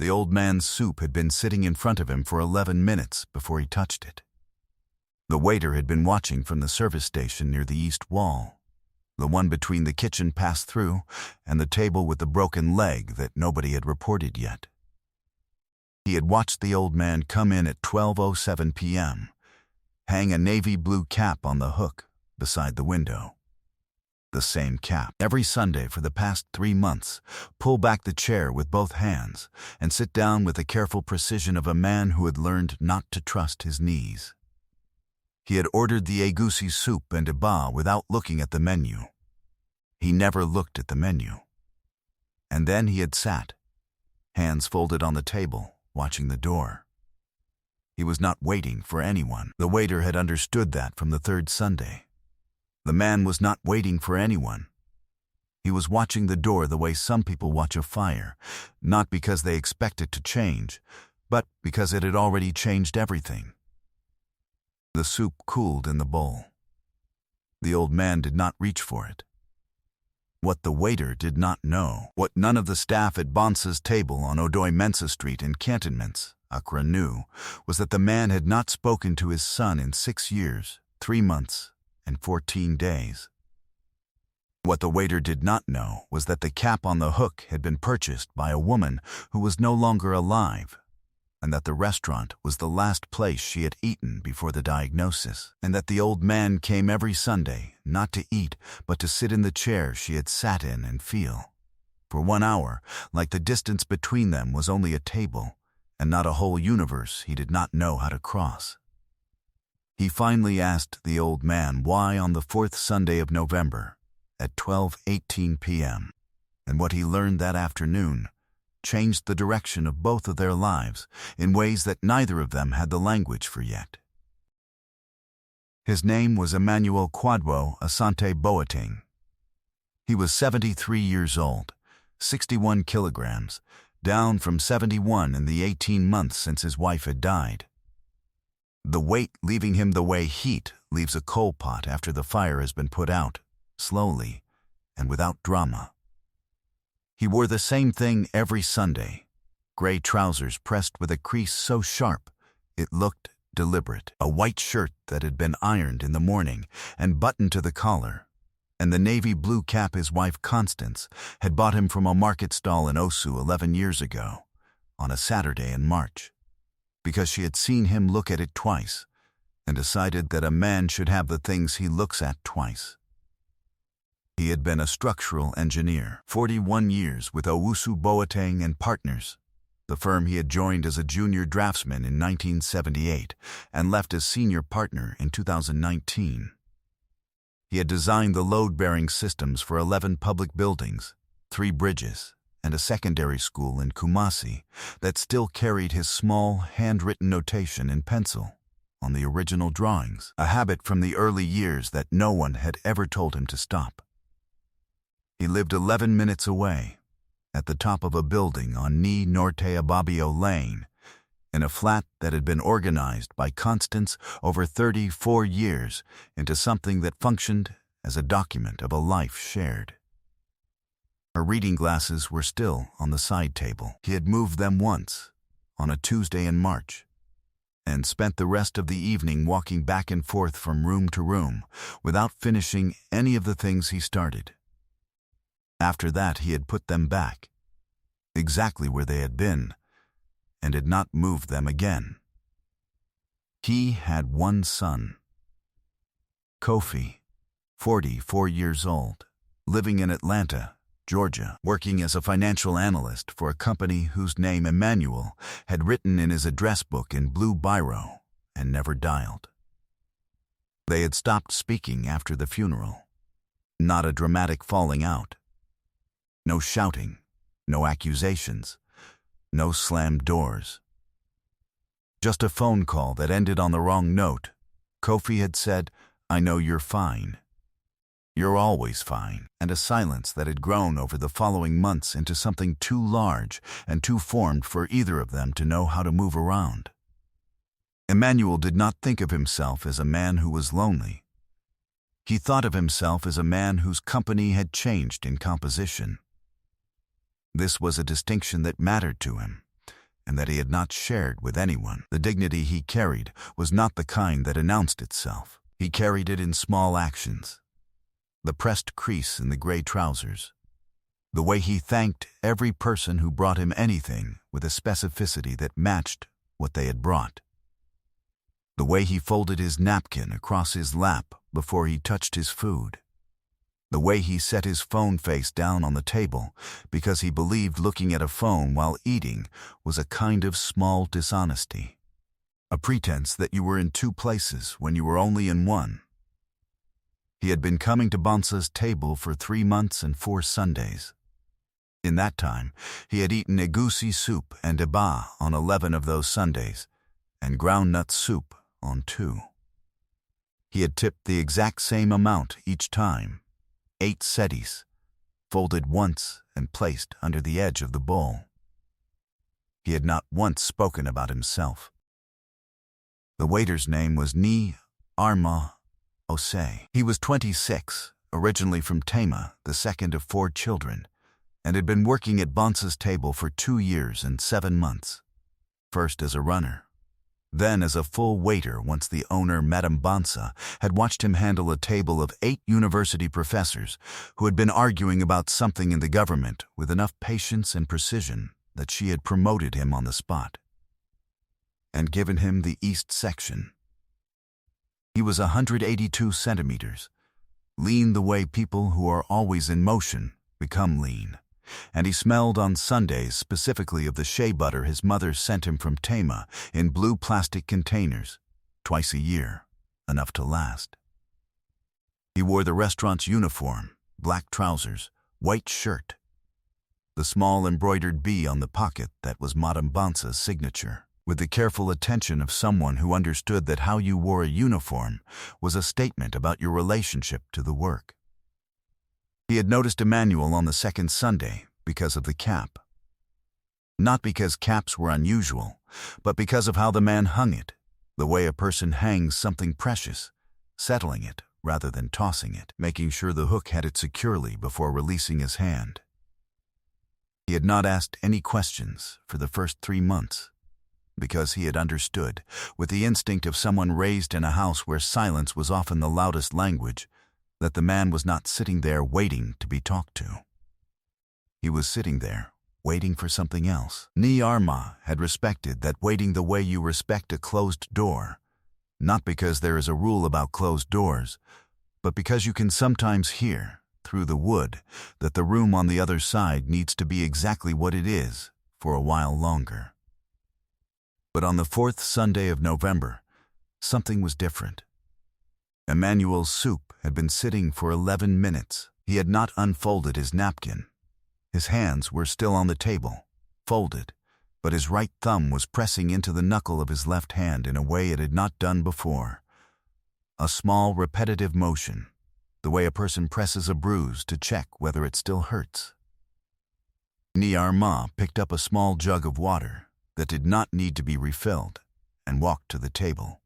The old man's soup had been sitting in front of him for 11 minutes before he touched it. The waiter had been watching from the service station near the east wall, the one between the kitchen pass-through and the table with the broken leg that nobody had reported yet. He had watched the old man come in at 12:07 p.m., hang a navy blue cap on the hook beside the window. The same cap. Every Sunday for the past 3 months, pull back the chair with both hands and sit down with the careful precision of a man who had learned not to trust his knees. He had ordered the egusi soup and eba without looking at the menu. He never looked at the menu. And then he had sat, hands folded on the table, watching the door. He was not waiting for anyone. The waiter had understood that from the third Sunday. The man was not waiting for anyone. He was watching the door the way some people watch a fire, not because they expect it to change, but because it had already changed everything. The soup cooled in the bowl. The old man did not reach for it. What the waiter did not know, what none of the staff at Bonsa's table on Odoi Mensa Street in Cantonments, Accra, knew, was that the man had not spoken to his son in 6 years, 3 months, and 14 days. What the waiter did not know was that the cap on the hook had been purchased by a woman who was no longer alive, and that the restaurant was the last place she had eaten before the diagnosis, and that the old man came every Sunday, not to eat, but to sit in the chair she had sat in and feel. For 1 hour, like the distance between them was only a table, and not a whole universe he did not know how to cross. He finally asked the old man why on the 4th Sunday of November, at 12:18 p.m., and what he learned that afternoon changed the direction of both of their lives in ways that neither of them had the language for yet. His name was Emmanuel Kwadwo Asante Boateng. He was 73 years old, 61 kilograms, down from 71 in the 18 months since his wife had died. The weight leaving him the way heat leaves a coal pot after the fire has been put out, slowly and without drama. He wore the same thing every Sunday, gray trousers pressed with a crease so sharp it looked deliberate, a white shirt that had been ironed in the morning and buttoned to the collar, and the navy blue cap his wife Constance had bought him from a market stall in Osu 11 years ago, on a Saturday in March, because she had seen him look at it twice and decided that a man should have the things he looks at twice. He had been a structural engineer, 41 years with Owusu Boateng and Partners, the firm he had joined as a junior draftsman in 1978 and left as senior partner in 2019. He had designed the load-bearing systems for 11 public buildings, 3 bridges, and a secondary school in Kumasi that still carried his small, handwritten notation in pencil on the original drawings, a habit from the early years that no one had ever told him to stop. He lived 11 minutes away, at the top of a building on Ni Norte Ababio Lane, in a flat that had been organized by Constance over 34 years into something that functioned as a document of a life shared. Her reading glasses were still on the side table. He had moved them once, on a Tuesday in March, and spent the rest of the evening walking back and forth from room to room without finishing any of the things he started. After that, he had put them back, exactly where they had been, and had not moved them again. He had one son, Kofi, 44 years old, living in Atlanta, Georgia, working as a financial analyst for a company whose name Emmanuel had written in his address book in blue biro and never dialed. They had stopped speaking after the funeral. Not a dramatic falling out. No shouting, no accusations, no slammed doors. Just a phone call that ended on the wrong note. Kofi had said, "I know you're fine. You're always fine," and a silence that had grown over the following months into something too large and too formed for either of them to know how to move around. Emmanuel did not think of himself as a man who was lonely. He thought of himself as a man whose company had changed in composition. This was a distinction that mattered to him, and that he had not shared with anyone. The dignity he carried was not the kind that announced itself. He carried it in small actions. The pressed crease in the gray trousers. The way he thanked every person who brought him anything with a specificity that matched what they had brought. The way he folded his napkin across his lap before he touched his food. The way he set his phone face down on the table because he believed looking at a phone while eating was a kind of small dishonesty. A pretense that you were in two places when you were only in one. He had been coming to Bonsa's table for 3 months and 4 Sundays. In that time, he had eaten egusi soup and eba on 11 of those Sundays, and groundnut soup on 2. He had tipped the exact same amount each time, 8 cedis, folded once and placed under the edge of the bowl. He had not once spoken about himself. The waiter's name was Ni Arma Osei. He was 26, originally from Tema, the second of 4 children, and had been working at Bonsa's table for 2 years and 7 months, first as a runner, then as a full waiter once the owner, Madame Bonsa, had watched him handle a table of 8 university professors who had been arguing about something in the government with enough patience and precision that she had promoted him on the spot and given him the East section. He was 182 centimeters, lean the way people who are always in motion become lean, and he smelled on Sundays specifically of the shea butter his mother sent him from Tema in blue plastic containers, twice a year, enough to last. He wore the restaurant's uniform, black trousers, white shirt, the small embroidered bee on the pocket that was Madame Bonsa's signature, with the careful attention of someone who understood that how you wore a uniform was a statement about your relationship to the work. He had noticed Emmanuel on the second Sunday because of the cap. Not because caps were unusual, but because of how the man hung it, the way a person hangs something precious, settling it rather than tossing it, making sure the hook had it securely before releasing his hand. He had not asked any questions for the first 3 months, because he had understood, with the instinct of someone raised in a house where silence was often the loudest language, that the man was not sitting there waiting to be talked to. He was sitting there, waiting for something else. Ni Arma had respected that waiting the way you respect a closed door, not because there is a rule about closed doors, but because you can sometimes hear, through the wood, that the room on the other side needs to be exactly what it is for a while longer. But on the 4th Sunday of November, something was different. Emmanuel's soup had been sitting for 11 minutes. He had not unfolded his napkin. His hands were still on the table, folded, but his right thumb was pressing into the knuckle of his left hand in a way it had not done before. A small, repetitive motion, the way a person presses a bruise to check whether it still hurts. Ni Arma picked up a small jug of water that did not need to be refilled and walked to the table.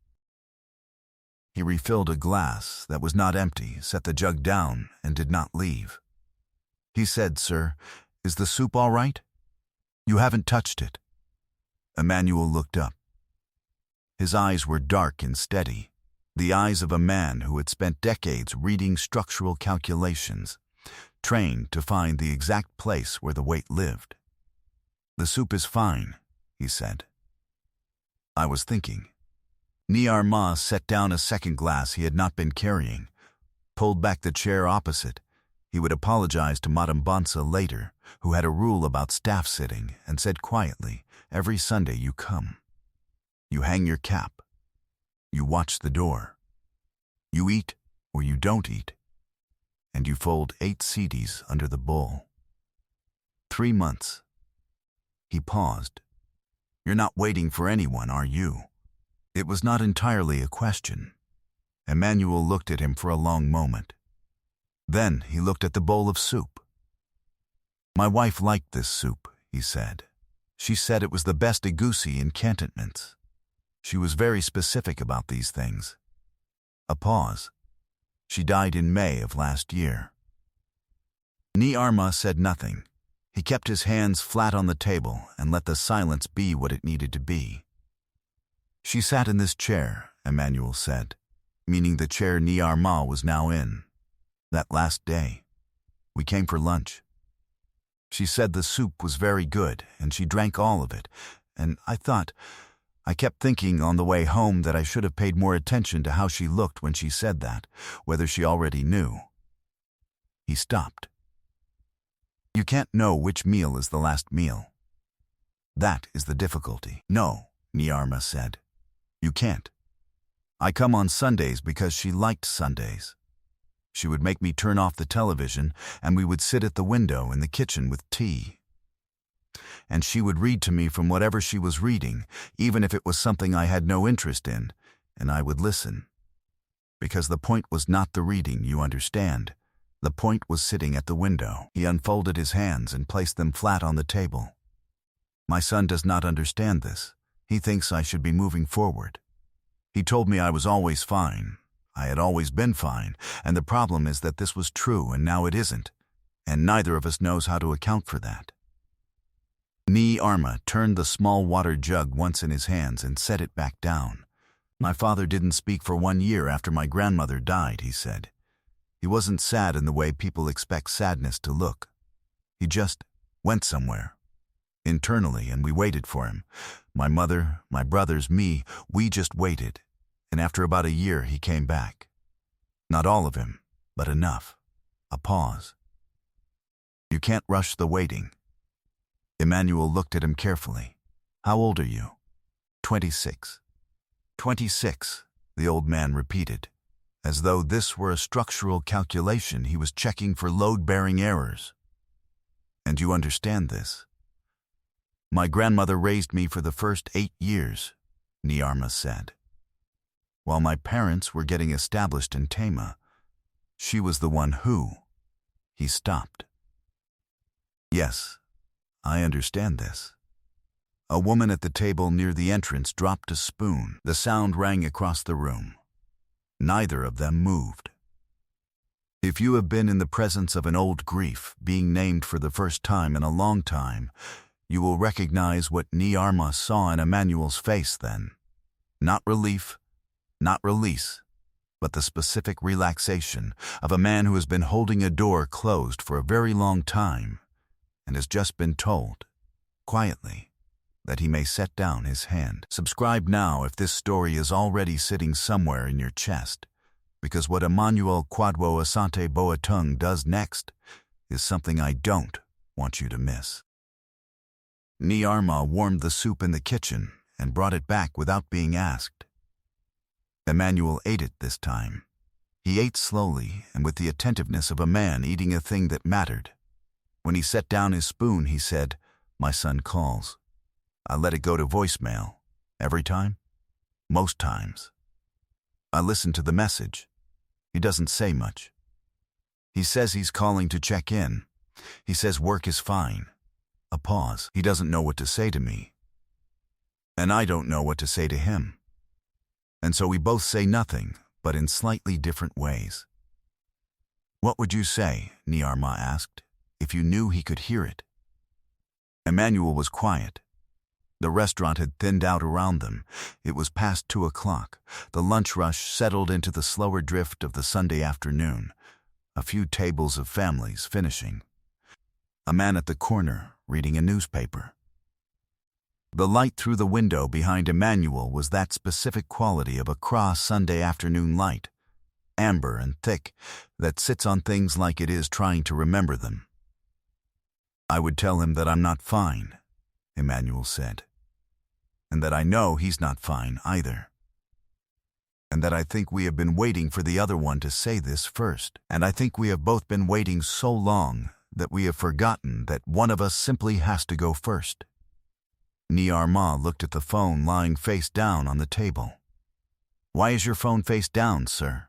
He refilled a glass that was not empty, set the jug down, and did not leave. He said, "Sir, is the soup all right? You haven't touched it." Emmanuel looked up. His eyes were dark and steady, the eyes of a man who had spent decades reading structural calculations, trained to find the exact place where the weight lived. "The soup is fine," he said. "I was thinking." Ni Arma set down a second glass he had not been carrying, pulled back the chair opposite. He would apologize to Madame Bonsa later, who had a rule about staff sitting, and said quietly, "Every Sunday you come. You hang your cap. You watch the door. You eat or you don't eat. And you fold 8 cedis under the bowl. 3 months." He paused. "You're not waiting for anyone, are you?" It was not entirely a question. Emmanuel looked at him for a long moment. Then he looked at the bowl of soup. "My wife liked this soup," he said. "She said it was the best egusi in cantonments. She was very specific about these things." A pause. "She died in May of last year." Ni Arma said nothing. He kept his hands flat on the table and let the silence be what it needed to be. She sat in this chair, Emmanuel said, meaning the chair Niar Ma was now in. That last day, we came for lunch. She said the soup was very good, and she drank all of it, and I kept thinking on the way home that I should have paid more attention to how she looked when she said that, whether she already knew. He stopped. You can't know which meal is the last meal. That is the difficulty. No, Niar Ma said. You can't. I come on Sundays because she liked Sundays. She would make me turn off the television, and we would sit at the window in the kitchen with tea. And she would read to me from whatever she was reading, even if it was something I had no interest in, and I would listen. Because the point was not the reading, you understand. The point was sitting at the window. He unfolded his hands and placed them flat on the table. My son does not understand this. He thinks I should be moving forward. He told me I was always fine. I had always been fine, and the problem is that this was true and now it isn't, and neither of us knows how to account for that. Niar Ma turned the small water jug once in his hands and set it back down. My father didn't speak for 1 year after my grandmother died, he said. He wasn't sad in the way people expect sadness to look. He just went somewhere, internally, and we waited for him. My mother, my brothers, me, we just waited. And after about a year, he came back. Not all of him, but enough. A pause. You can't rush the waiting. Emmanuel looked at him carefully. How old are you? 26. 26, the old man repeated, as though this were a structural calculation he was checking for load-bearing errors. And you understand this? My grandmother raised me for the first 8 years, Niar Ma said. While my parents were getting established in Tama, she was the one who... He stopped. Yes, I understand this. A woman at the table near the entrance dropped a spoon. The sound rang across the room. Neither of them moved. If you have been in the presence of an old grief being named for the first time in a long time, you will recognize what Niar Ma saw in Emmanuel's face then. Not relief, not release, but the specific relaxation of a man who has been holding a door closed for a very long time and has just been told, quietly, that he may set down his hand. Subscribe now if this story is already sitting somewhere in your chest, because what Emmanuel Kwadwo Asante Boateng does next is something I don't want you to miss. Niar Ma warmed the soup in the kitchen and brought it back without being asked. Emmanuel ate it this time. He ate slowly and with the attentiveness of a man eating a thing that mattered. When he set down his spoon, he said, "My son calls." I let it go to voicemail. Every time? Most times. I listen to the message. He doesn't say much. He says he's calling to check in. He says work is fine. A pause. He doesn't know what to say to me. And I don't know what to say to him. And so we both say nothing, but in slightly different ways. What would you say, Niar Ma asked, if you knew he could hear it? Emmanuel was quiet. The restaurant had thinned out around them. It was past 2 o'clock. The lunch rush settled into the slower drift of the Sunday afternoon. A few tables of families finishing. A man at the corner reading a newspaper. The light through the window behind Emmanuel was that specific quality of a cross Sunday afternoon light, amber and thick, that sits on things like it is trying to remember them. I would tell him that I'm not fine, Emmanuel said, and that I know he's not fine either, and that I think we have been waiting for the other one to say this first, and I think we have both been waiting so long that we have forgotten that one of us simply has to go first. Niar Ma looked at the phone lying face down on the table. Why is your phone face down, sir?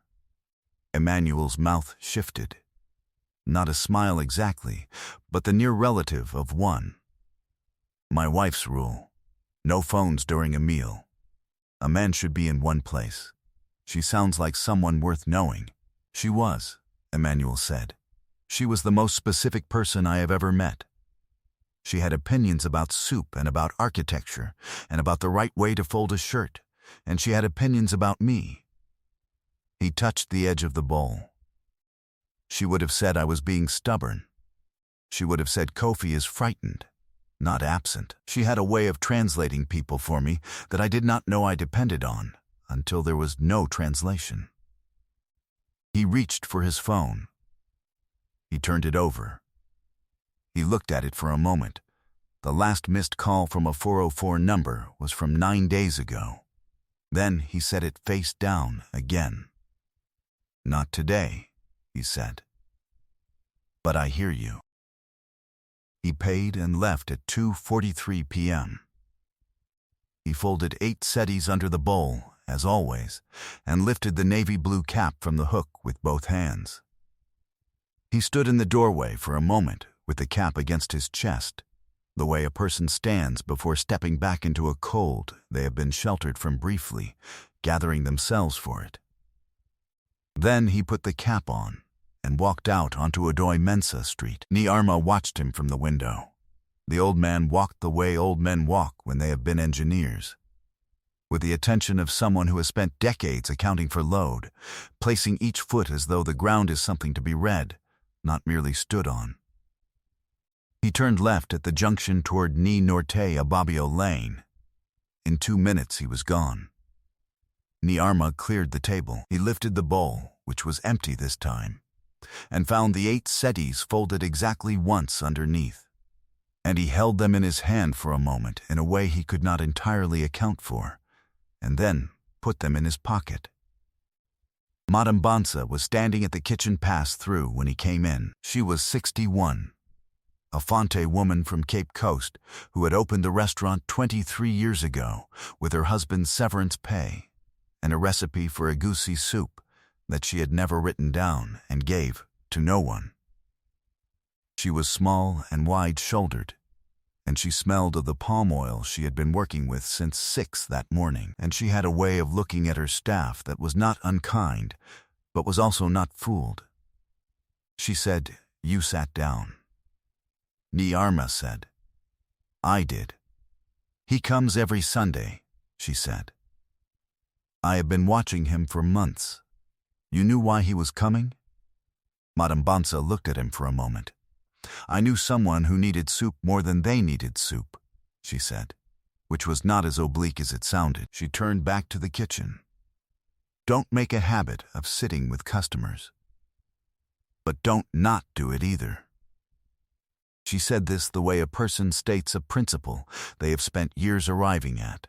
Emmanuel's mouth shifted. Not a smile exactly, but the near relative of one. My wife's rule. No phones during a meal. A man should be in one place. She sounds like someone worth knowing. She was, Emmanuel said. She was the most specific person I have ever met. She had opinions about soup and about architecture and about the right way to fold a shirt, and she had opinions about me. He touched the edge of the bowl. She would have said I was being stubborn. She would have said Kofi is frightened, not absent. She had a way of translating people for me that I did not know I depended on until there was no translation. He reached for his phone. He turned it over. He looked at it for a moment. The last missed call from a 404 number was from 9 days ago. Then he set it face down again. "Not today," he said. "But I hear you." He paid and left at 2:43 p.m. He folded 8 setties under the bowl, as always, and lifted the navy blue cap from the hook with both hands. He stood in the doorway for a moment with the cap against his chest, the way a person stands before stepping back into a cold they have been sheltered from briefly, gathering themselves for it. Then he put the cap on and walked out onto Odoy Mensa Street. Niarma watched him from the window. The old man walked the way old men walk when they have been engineers, with the attention of someone who has spent decades accounting for load, placing each foot as though the ground is something to be read, not merely stood on. He turned left at the junction toward Ni Norte Ababio Lane. In 2 minutes he was gone. Niarma cleared the table. He lifted the bowl, which was empty this time, and found the 8 setties folded exactly once underneath. And he held them in his hand for a moment in a way he could not entirely account for, and then put them in his pocket. Madame Bansa was standing at the kitchen pass-through when he came in. She was 61, a Fonte woman from Cape Coast who had opened the restaurant 23 years ago with her husband's severance pay and a recipe for a goosey soup that she had never written down and gave to no one. She was small and wide-shouldered, and she smelled of the palm oil she had been working with since 6 that morning, and she had a way of looking at her staff that was not unkind, but was also not fooled. She said, "You sat down." Niarma said, "I did." "He comes every Sunday," she said. "I have been watching him for months. You knew why he was coming?" Madame Bansa looked at him for a moment. "I knew someone who needed soup more than they needed soup," she said, which was not as oblique as it sounded. She turned back to the kitchen. "Don't make a habit of sitting with customers. But don't not do it either." She said this the way a person states a principle they have spent years arriving at.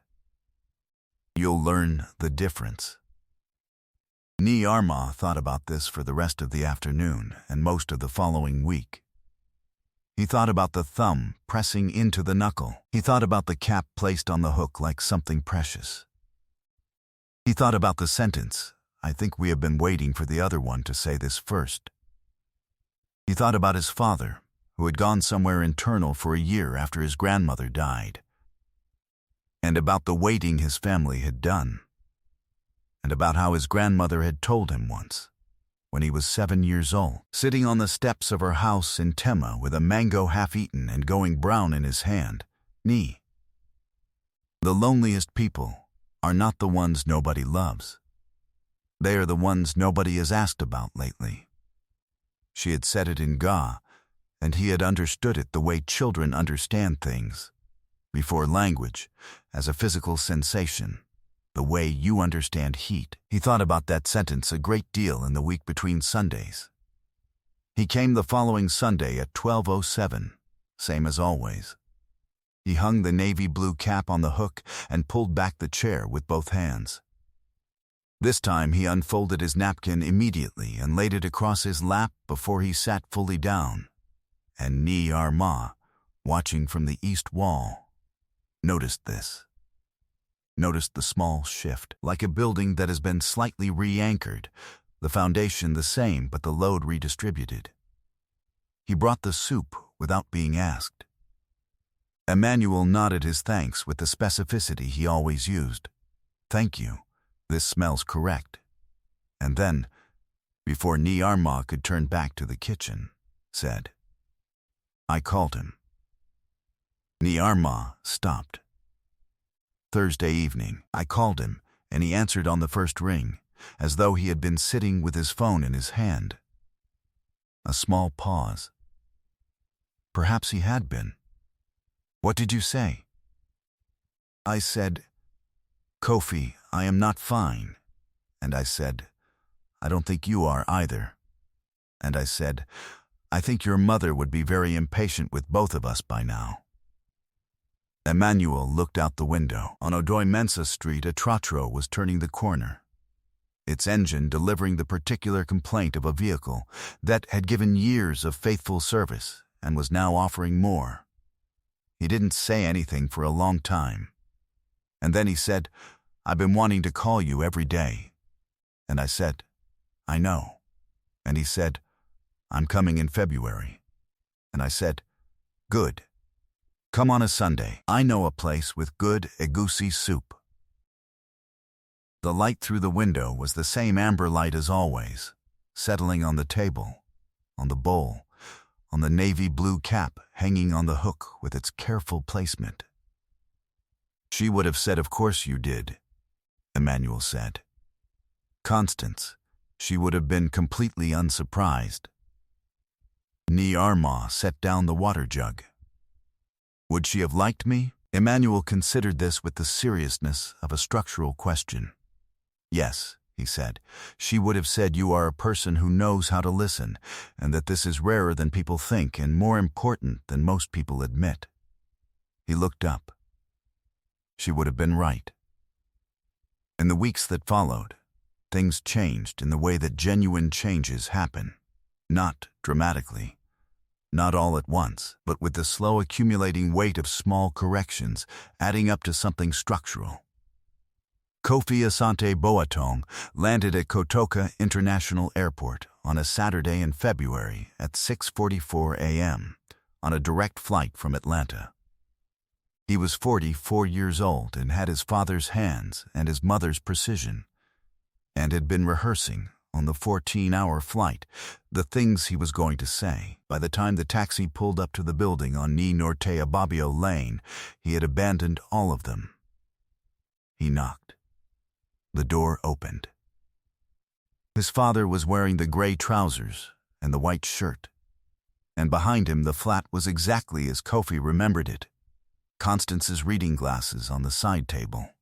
"You'll learn the difference." Niarma thought about this for the rest of the afternoon and most of the following week. He thought about the thumb pressing into the knuckle. He thought about the cap placed on the hook like something precious. He thought about the sentence, "I think we have been waiting for the other one to say this first." He thought about his father, who had gone somewhere internal for a year after his grandmother died, and about the waiting his family had done, and about how his grandmother had told him once, when he was 7 years old, sitting on the steps of her house in Tema with a mango half-eaten and going brown in his hand, "Ni, the loneliest people are not the ones nobody loves. They are the ones nobody has asked about lately." She had said it in Ga, and he had understood it the way children understand things, before language, as a physical sensation, the way you understand heat. He thought about that sentence a great deal in the week between Sundays. He came the following Sunday at 12:07, same as always. He hung the navy blue cap on the hook and pulled back the chair with both hands. This time he unfolded his napkin immediately and laid it across his lap before he sat fully down. And Niarma, watching from the east wall, noticed this. Noticed the small shift, like a building that has been slightly re-anchored, the foundation the same but the load redistributed. He brought the soup without being asked. Emmanuel nodded his thanks with the specificity he always used. "Thank you. This smells correct." And then, before Niarma could turn back to the kitchen, said, "I called him." Niarma stopped. Thursday evening, I called him, and he answered on the first ring, as though he had been sitting with his phone in his hand. A small pause. Perhaps he had been. "What did you say?" I said, "Kofi, I am not fine." And I said, "I don't think you are either." And I said, "I think your mother would be very impatient with both of us by now." Emmanuel looked out the window. On Odoi Mensa Street, a trotro was turning the corner, its engine delivering the particular complaint of a vehicle that had given years of faithful service and was now offering more. He didn't say anything for a long time. And then he said, "I've been wanting to call you every day." And I said, "I know." And he said, "I'm coming in February." And I said, "Good. Come on a Sunday. I know a place with good egusi soup." The light through the window was the same amber light as always, settling on the table, on the bowl, on the navy blue cap hanging on the hook with its careful placement. "She would have said, 'Of course you did,'" Emmanuel said. "Constance, she would have been completely unsurprised." Niarma set down the water jug. "Would she have liked me?" Emmanuel considered this with the seriousness of a structural question. "Yes," he said. "She would have said you are a person who knows how to listen, and that this is rarer than people think and more important than most people admit." He looked up. She would have been right. In the weeks that followed, things changed in the way that genuine changes happen. Not dramatically, not all at once, but with the slow accumulating weight of small corrections adding up to something structural. Kofi Asante Boateng landed at Kotoka International Airport on a Saturday in February at 6:44 a.m. on a direct flight from Atlanta. He was 44 years old and had his father's hands and his mother's precision, and had been rehearsing on the 14-hour flight the things he was going to say. By the time the taxi pulled up to the building on Ni Norte Ababio Lane, he had abandoned all of them. He knocked. The door opened. His father was wearing the gray trousers and the white shirt, and behind him the flat was exactly as Kofi remembered it. Constance's reading glasses on the side table,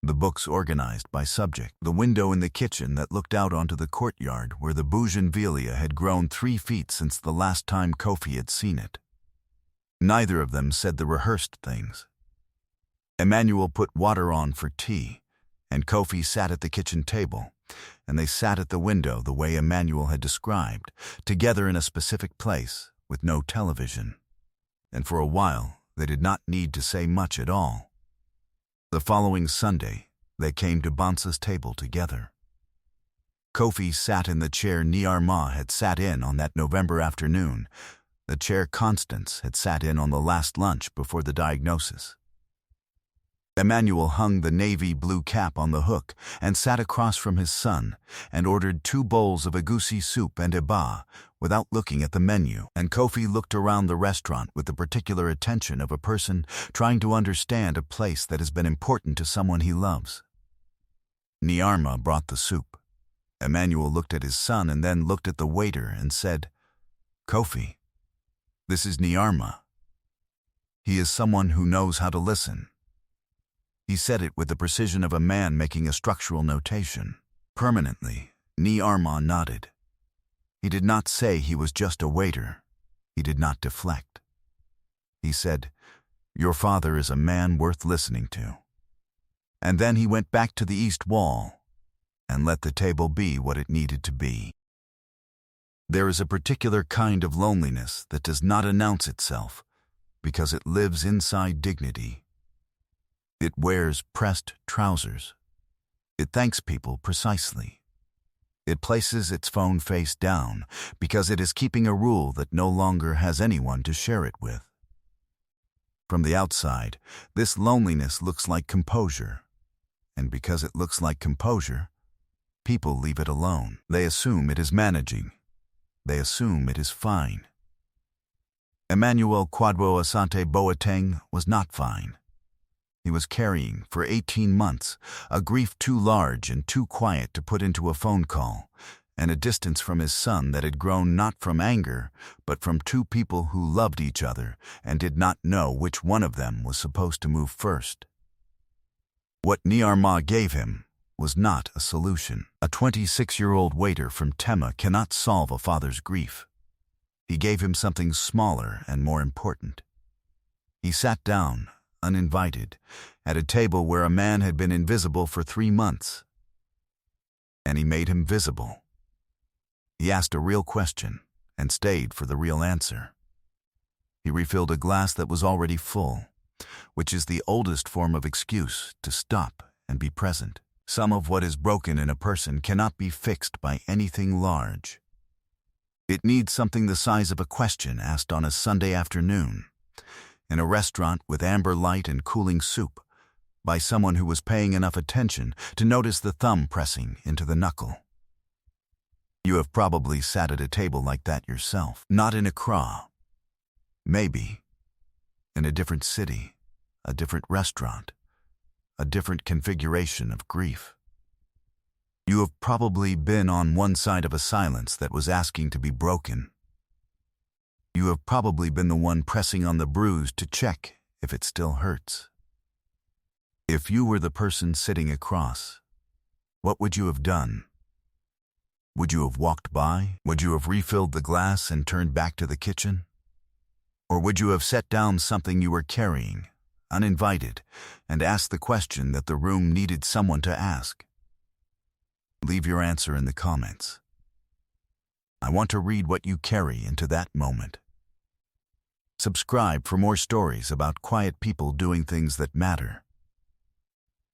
the books organized by subject, the window in the kitchen that looked out onto the courtyard where the bougainvillea had grown 3 feet since the last time Kofi had seen it. Neither of them said the rehearsed things. Emmanuel put water on for tea, and Kofi sat at the kitchen table, and they sat at the window the way Emmanuel had described, together in a specific place with no television. And for a while, they did not need to say much at all. The following Sunday, they came to Bansa's table together. Kofi sat in the chair Niarma had sat in on that November afternoon, the chair Constance had sat in on the last lunch before the diagnosis. Emmanuel hung the navy blue cap on the hook and sat across from his son and ordered 2 bowls of egusi soup and eba without looking at the menu, and Kofi looked around the restaurant with the particular attention of a person trying to understand a place that has been important to someone he loves. Niarma brought the soup. Emmanuel looked at his son and then looked at the waiter and said, "Kofi, this is Niarma. He is someone who knows how to listen." He said it with the precision of a man making a structural notation. Permanently, Niarma nodded. He did not say he was just a waiter. He did not deflect. He said, "Your father is a man worth listening to." And then he went back to the east wall and let the table be what it needed to be. There is a particular kind of loneliness that does not announce itself because it lives inside dignity. It wears pressed trousers. It thanks people precisely. It places its phone face down because it is keeping a rule that no longer has anyone to share it with. From the outside, this loneliness looks like composure, and because it looks like composure, people leave it alone. They assume it is managing. They assume it is fine. Emmanuel Kwadwo Asante Boateng was not fine. He was carrying, for 18 months, a grief too large and too quiet to put into a phone call, and a distance from his son that had grown not from anger, but from two people who loved each other and did not know which one of them was supposed to move first. What Nyarma gave him was not a solution. A 26-year-old waiter from Tema cannot solve a father's grief. He gave him something smaller and more important. He sat down, uninvited, at a table where a man had been invisible for 3 months. And he made him visible. He asked a real question and stayed for the real answer. He refilled a glass that was already full, which is the oldest form of excuse to stop and be present. Some of what is broken in a person cannot be fixed by anything large. It needs something the size of a question asked on a Sunday afternoon, in a restaurant with amber light and cooling soup, by someone who was paying enough attention to notice the thumb pressing into the knuckle. You have probably sat at a table like that yourself, not in Accra. Maybe in a different city, a different restaurant, a different configuration of grief. You have probably been on one side of a silence that was asking to be broken. You have probably been the one pressing on the bruise to check if it still hurts. If you were the person sitting across, what would you have done? Would you have walked by? Would you have refilled the glass and turned back to the kitchen? Or would you have set down something you were carrying, uninvited, and asked the question that the room needed someone to ask? Leave your answer in the comments. I want to read what you carry into that moment. Subscribe for more stories about quiet people doing things that matter.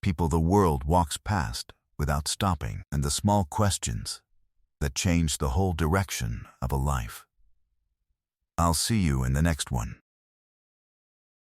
People the world walks past without stopping, and the small questions that change the whole direction of a life. I'll see you in the next one.